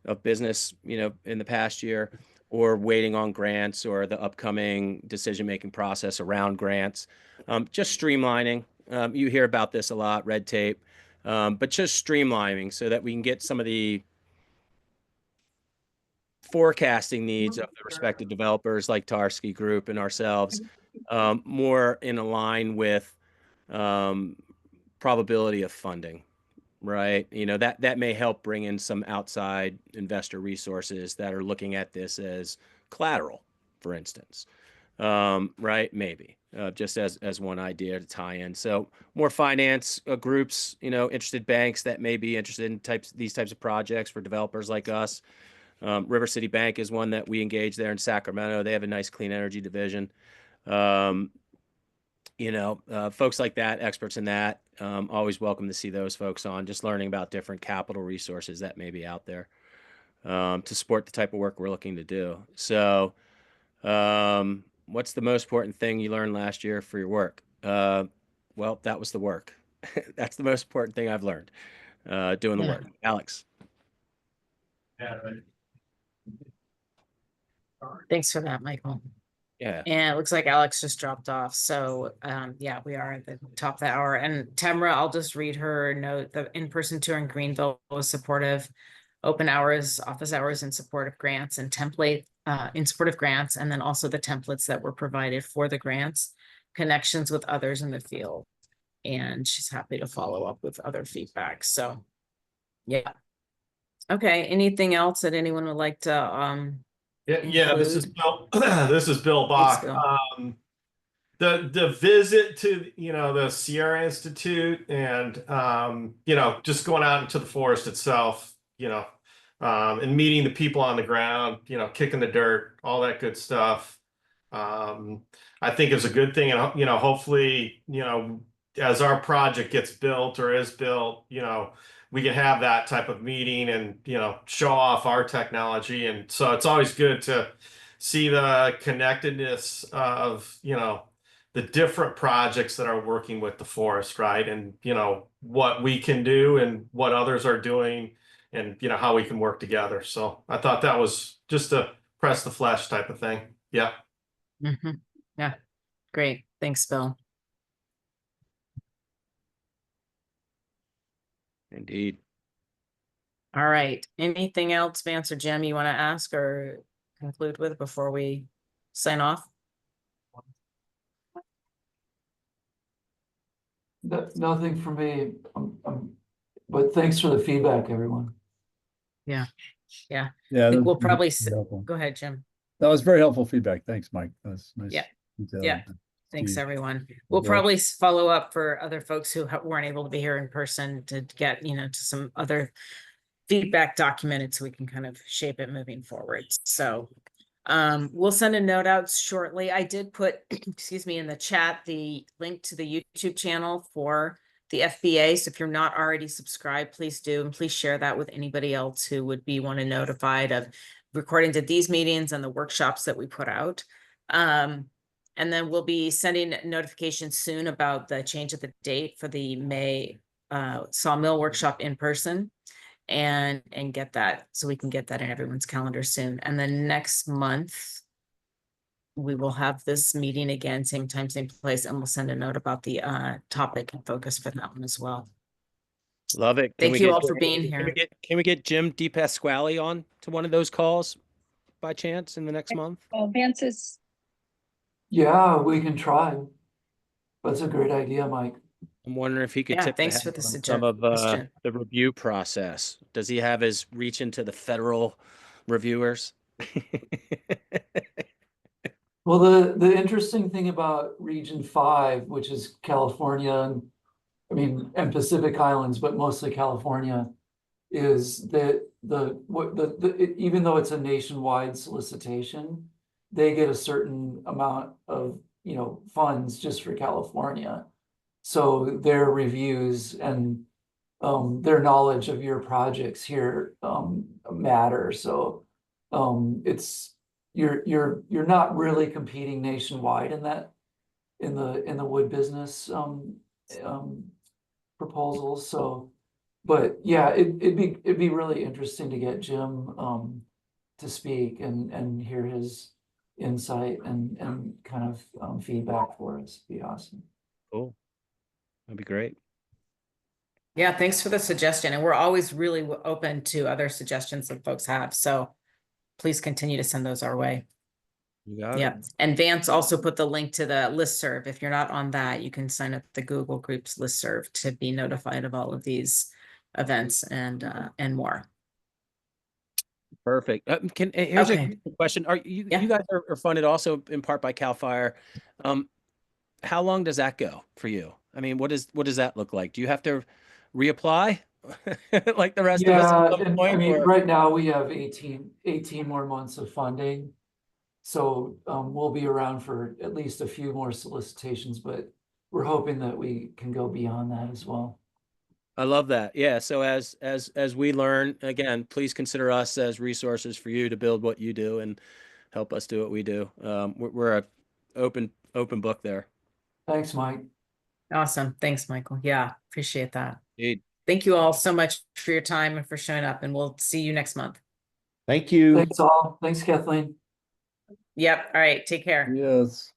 of business, in the past year, or waiting on grants or the upcoming decision-making process around grants. Just streamlining. You hear about this a lot, red tape, but just streamlining so that we can get some of the forecasting needs of the respective developers like Tarski Group and ourselves more in line with probability of funding, right? That may help bring in some outside investor resources that are looking at this as collateral, for instance, right? Maybe just as one idea to tie in. So more finance groups, interested banks that may be interested in these types of projects for developers like us. River City Bank is one that we engage there in Sacramento. They have a nice clean energy division. Folks like that, experts in that, always welcome to see those folks on, just learning about different capital resources that may be out there to support the type of work we're looking to do. So what's the most important thing you learned last year for your work? Well, that was the work. That's the most important thing I've learned, doing the Yeah. work. Alex. Thanks for that, Michael. Yeah. And it looks like Alex just dropped off. So yeah, we are at the top of the hour. And Tamara, I'll just read her note. The in-person tour in Greenville was supportive. Open hours, office hours in support of grants and template in support of grants, and then also the templates that were provided for the grants, connections with others in the field. And she's happy to follow up with other feedback. So yeah. Okay, anything else that anyone would like to Yeah, this is include? Bill. This is Bill Thanks, Bach. Bill. The visit to the Sierra Institute and just going out into the forest itself, and meeting the people on the ground, kicking the dirt, all that good stuff. I think is a good thing, and hopefully, as our project gets built or is built, we can have that type of meeting and show off our technology. And so it's always good to see the connectedness of the different projects that are working with the forest, right? And what we can do and what others are doing, and how we can work together. So I thought that was just a press the flesh type of thing. Yeah. Mhm. Yeah, great. Thanks, Bill. Indeed. All right. Anything else, Vance or Jim, you want to ask or conclude with before we sign off? Nothing for me. But thanks for the feedback, everyone. Yeah. Yeah, I think we'll that's probably, very helpful. go ahead, Jim. That was very helpful feedback. Thanks, Mike. That's nice. Yeah. detail. Yeah. Thanks, Steve. everyone. We'll Yeah. probably follow up for other folks who weren't able to be here in person to get, to some other feedback documented so we can kind of shape it moving forward. So we'll send a note out shortly. I did put, excuse me, in the chat, the link to the YouTube channel for the FBA. So if you're not already subscribed, please do. And please share that with anybody else who would be notified of recordings of these meetings and the workshops that we put out. And then we'll be sending notifications soon about the change of the date for the May sawmill workshop in person, and get that, so we can get that in everyone's calendar soon. And then next month we will have this meeting again, same time, same place, and we'll send a note about the topic and focus for that one as well. Love it. Thank you all for being here. Can we get Jim DePasquale on to one of those calls by chance in the next month? Well, Vance is, Yeah, we can try. That's a great idea, Mike. I'm wondering if he could Yeah, tip the thanks for hat the on some of suggestion. the review process. Does he have his reach into the federal reviewers? Well, the interesting thing about Region 5, which is California, and Pacific Islands, but mostly California, is that even though it's a nationwide solicitation, they get a certain amount of, funds just for California. So their reviews and their knowledge of your projects here matter. So it's you're not really competing nationwide in that in the wood business proposals. So, but yeah, it'd be really interesting to get Jim to speak and hear his insight and kind of feedback for us. Be awesome. Cool. That'd be great. Yeah, thanks for the suggestion. And we're always really open to other suggestions that folks have. So please continue to send those our way. You got Yeah. it. And Vance also put the link to the listserv. If you're not on that, you can sign up the Google Groups listserv to be notified of all of these events and more. Perfect. Here's Okay. a question. Are you Yeah. you guys are funded also in part by CAL FIRE? How long does that go for you? I mean, what does that look like? Do you have to reapply like the rest of us at some And point? Or- right now we have 18 more months of funding. So we'll be around for at least a few more solicitations, but we're hoping that we can go beyond that as well. I love that. Yeah. So as we learn, again, please consider us as resources for you to build what you do and help us do what we do. We're a open book there. Thanks, Mike. Awesome. Thanks, Michael. Yeah, appreciate that. Indeed. Thank you all so much for your time and for showing up, and we'll see you next month. Thank you. Thanks all. Thanks, Kathleen. Yep. All right. Take care. Yes.